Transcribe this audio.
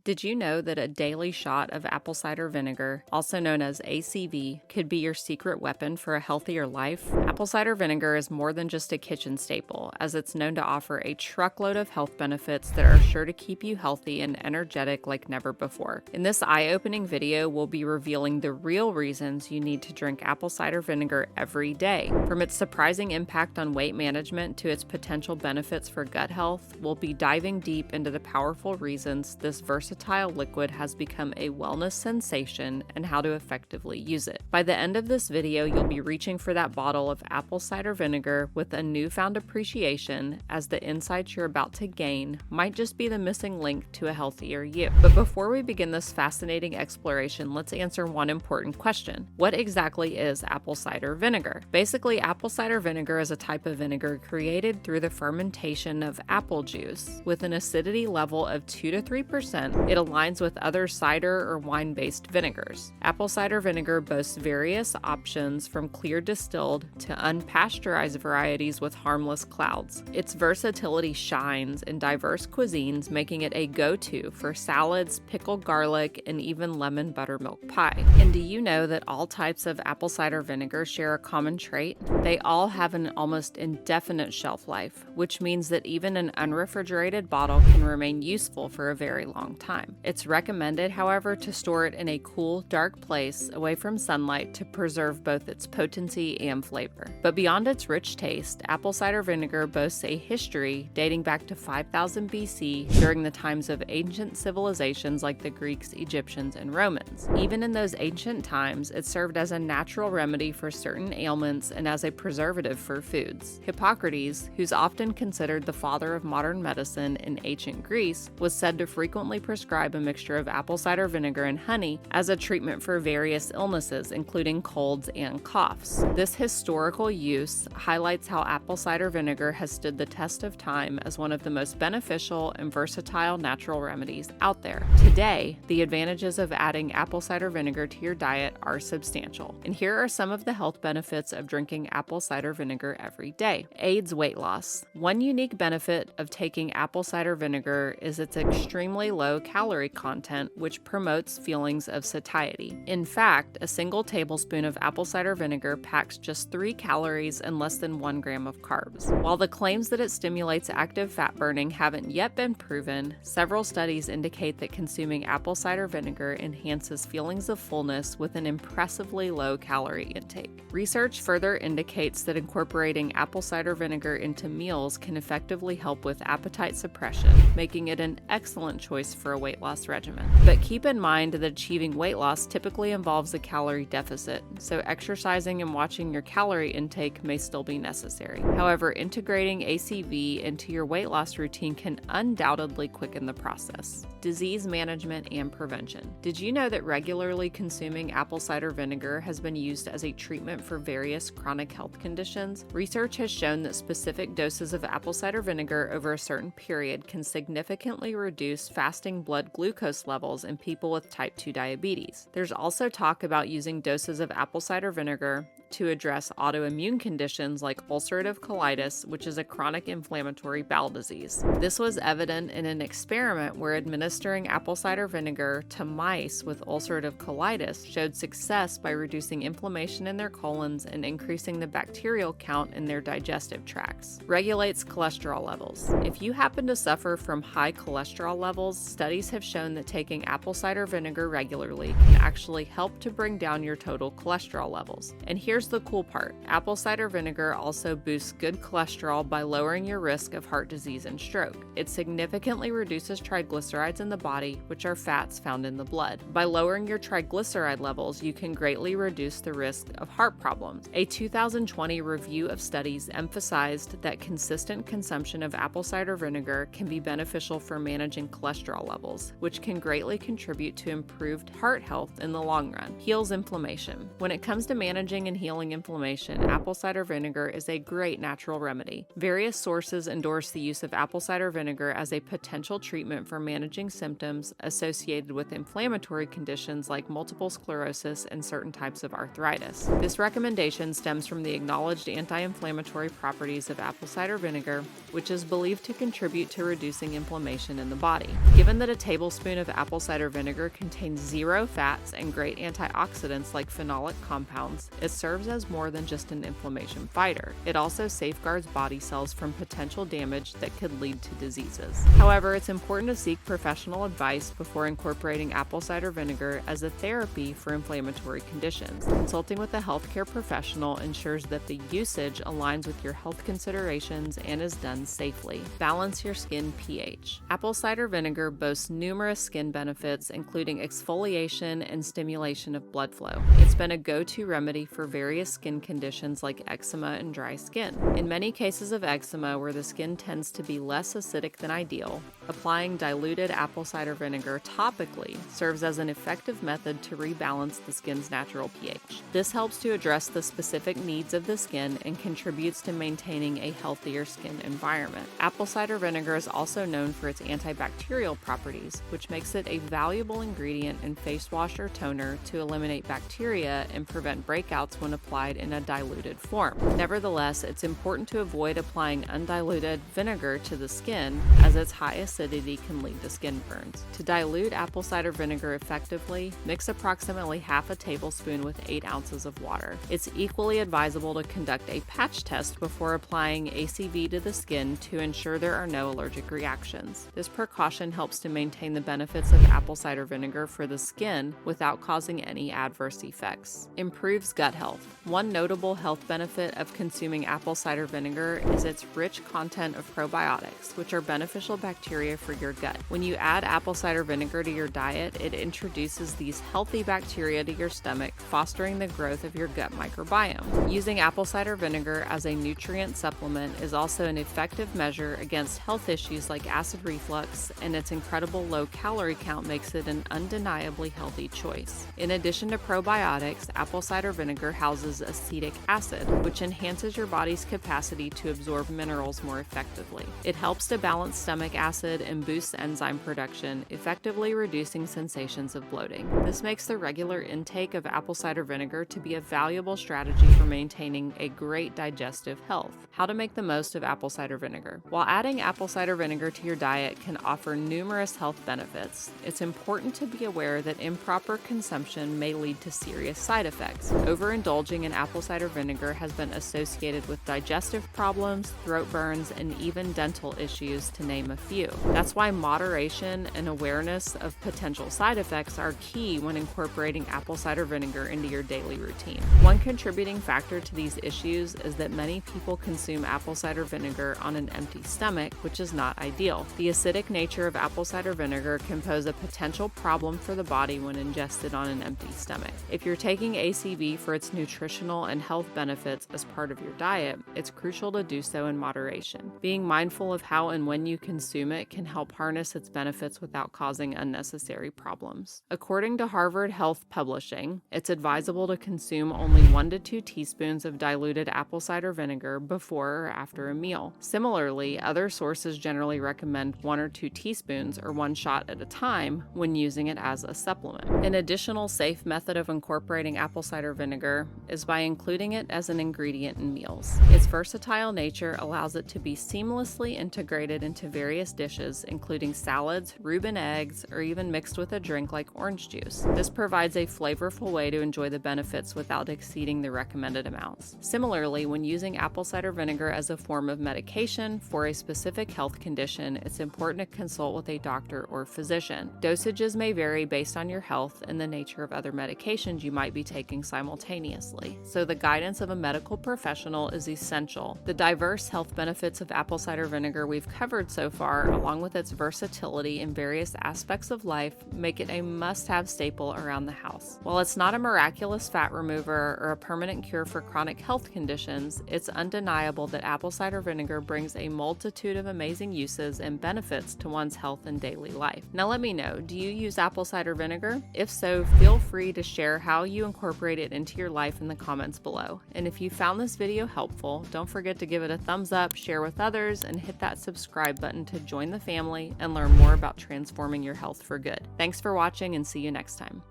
Did you know that a daily shot of apple cider vinegar, also known as ACV, could be your secret weapon for a healthier life? Apple cider vinegar is more than just a kitchen staple, as it's known to offer a truckload of health benefits that are sure to keep you healthy and energetic like never before. In this eye-opening video, we'll be revealing the real reasons you need to drink apple cider vinegar every day. From its surprising impact on weight management to its potential benefits for gut health, we'll be diving deep into the powerful reasons this versatile liquid has become a wellness sensation and how to effectively use it. By the end of this video, you'll be reaching for that bottle of apple cider vinegar with a newfound appreciation, as the insights you're about to gain might just be the missing link to a healthier you. But before we begin this fascinating exploration, let's answer one important question. What exactly is apple cider vinegar? Basically, apple cider vinegar is a type of vinegar created through the fermentation of apple juice. With an acidity level of 2 to 3%, it aligns with other cider or wine-based vinegars. Apple cider vinegar boasts various options, from clear distilled to unpasteurized varieties with harmless clouds. Its versatility shines in diverse cuisines, making it a go-to for salads, pickled garlic, and even lemon buttermilk pie. And do you know that all types of apple cider vinegar share a common trait? They all have an almost indefinite shelf life, which means that even an unrefrigerated bottle can remain useful for a very long time. It's recommended, however, to store it in a cool, dark place away from sunlight to preserve both its potency and flavor. But beyond its rich taste, apple cider vinegar boasts a history dating back to 5000 BC, during the times of ancient civilizations like the Greeks, Egyptians, and Romans. Even in those ancient times, it served as a natural remedy for certain ailments and as a preservative for foods. Hippocrates, who's often considered the father of modern medicine in ancient Greece, was said to frequently prescribe a mixture of apple cider vinegar and honey as a treatment for various illnesses, including colds and coughs. This historical use highlights how apple cider vinegar has stood the test of time as one of the most beneficial and versatile natural remedies out there. Today, the advantages of adding apple cider vinegar to your diet are substantial, and here are some of the health benefits of drinking apple cider vinegar every day. Aids weight loss. One unique benefit of taking apple cider vinegar is its extremely low calorie content, which promotes feelings of satiety. In fact, a single tablespoon of apple cider vinegar packs just 3 calories and less than 1 gram of carbs. While the claims that it stimulates active fat burning haven't yet been proven, several studies indicate that consuming apple cider vinegar enhances feelings of fullness with an impressively low calorie intake. Research further indicates that incorporating apple cider vinegar into meals can effectively help with appetite suppression, making it an excellent choice for a weight loss regimen. But keep in mind that achieving weight loss typically involves a calorie deficit, so exercising and watching your calorie intake may still be necessary. However, integrating ACV into your weight loss routine can undoubtedly quicken the process. Disease management and prevention. Did you know that regularly consuming apple cider vinegar has been used as a treatment for various chronic health conditions? Research has shown that specific doses of apple cider vinegar over a certain period can significantly reduce fasting blood glucose levels in people with type 2 diabetes. There's also talk about using doses of apple cider vinegar to address autoimmune conditions like ulcerative colitis, which is a chronic inflammatory bowel disease. This was evident in an experiment where administering apple cider vinegar to mice with ulcerative colitis showed success by reducing inflammation in their colons and increasing the bacterial count in their digestive tracts. Regulates cholesterol levels. If you happen to suffer from high cholesterol levels, studies have shown that taking apple cider vinegar regularly can actually help to bring down your total cholesterol levels. And here's the cool part. Apple cider vinegar also boosts good cholesterol by lowering your risk of heart disease and stroke. It significantly reduces triglycerides in the body, which are fats found in the blood. By lowering your triglyceride levels, you can greatly reduce the risk of heart problems. A 2020 review of studies emphasized that consistent consumption of apple cider vinegar can be beneficial for managing cholesterol levels, which can greatly contribute to improved heart health in the long run. Heals inflammation. When it comes to managing and healing healing inflammation, apple cider vinegar is a great natural remedy. Various sources endorse the use of apple cider vinegar as a potential treatment for managing symptoms associated with inflammatory conditions like multiple sclerosis and certain types of arthritis. This recommendation stems from the acknowledged anti-inflammatory properties of apple cider vinegar, which is believed to contribute to reducing inflammation in the body. Given that a tablespoon of apple cider vinegar contains zero fats and great antioxidants like phenolic compounds, it serves as more than just an inflammation fighter. It also safeguards body cells from potential damage that could lead to diseases. However, it's important to seek professional advice before incorporating apple cider vinegar as a therapy for inflammatory conditions. Consulting with a healthcare professional ensures that the usage aligns with your health considerations and is done safely. Balance your skin pH. Apple cider vinegar boasts numerous skin benefits, including exfoliation and stimulation of blood flow. It's been a go-to remedy for various skin conditions like eczema and dry skin. In many cases of eczema where the skin tends to be less acidic than ideal, applying diluted apple cider vinegar topically serves as an effective method to rebalance the skin's natural pH. This helps to address the specific needs of the skin and contributes to maintaining a healthier skin environment. Apple cider vinegar is also known for its antibacterial properties, which makes it a valuable ingredient in face wash or toner to eliminate bacteria and prevent breakouts when applied in a diluted form. Nevertheless, it's important to avoid applying undiluted vinegar to the skin, as its high acidity can lead to skin burns. To dilute apple cider vinegar effectively, mix approximately half a tablespoon with 8 ounces of water. It's equally advisable to conduct a patch test before applying ACV to the skin to ensure there are no allergic reactions. This precaution helps to maintain the benefits of apple cider vinegar for the skin without causing any adverse effects. Improves gut health. One notable health benefit of consuming apple cider vinegar is its rich content of probiotics, which are beneficial bacteria for your gut. When you add apple cider vinegar to your diet, it introduces these healthy bacteria to your stomach, fostering the growth of your gut microbiome. Using apple cider vinegar as a nutrient supplement is also an effective measure against health issues like acid reflux, and its incredible low calorie count makes it an undeniably healthy choice. In addition to probiotics, apple cider vinegar houses acetic acid, which enhances your body's capacity to absorb minerals more effectively. It helps to balance stomach acid and boosts enzyme production, effectively reducing sensations of bloating. This makes the regular intake of apple cider vinegar to be a valuable strategy for maintaining a great digestive health. How to make the most of apple cider vinegar. While adding apple cider vinegar to your diet can offer numerous health benefits, it's important to be aware that improper consumption may lead to serious side effects. Overindulging in apple cider vinegar has been associated with digestive problems, throat burns, and even dental issues, to name a few. That's why moderation and awareness of potential side effects are key when incorporating apple cider vinegar into your daily routine. One contributing factor to these issues is that many people consume apple cider vinegar on an empty stomach, which is not ideal. The acidic nature of apple cider vinegar can pose a potential problem for the body when ingested on an empty stomach. If you're taking ACV for its nutritional and health benefits as part of your diet, it's crucial to do so in moderation. Being mindful of how and when you consume it can help harness its benefits without causing unnecessary problems. According to Harvard Health Publishing, it's advisable to consume only 1 to 2 teaspoons of diluted apple cider vinegar before or after a meal. Similarly, other sources generally recommend 1 or 2 teaspoons or 1 shot at a time when using it as a supplement. An additional safe method of incorporating apple cider vinegar is by including it as an ingredient in meals. Its versatile nature allows it to be seamlessly integrated into various dishes, including salads, Reuben eggs, or even mixed with a drink like orange juice. This provides a flavorful way to enjoy the benefits without exceeding the recommended amounts. Similarly, when using apple cider vinegar as a form of medication for a specific health condition, it's important to consult with a doctor or physician. Dosages may vary based on your health and the nature of other medications you might be taking simultaneously, so the guidance of a medical professional is essential. The diverse health benefits of apple cider vinegar we've covered so far, along with its versatility in various aspects of life, make it a must-have staple around the house. While it's not a miraculous fat remover or a permanent cure for chronic health conditions, it's undeniable that apple cider vinegar brings a multitude of amazing uses and benefits to one's health and daily life. Now let me know, do you use apple cider vinegar? If so, feel free to share how you incorporate it into your life in the comments below. And if you found this video helpful, don't forget to give it a thumbs up, share with others, and hit that subscribe button to join the family and learn more about transforming your health for good. Thanks for watching and see you next time.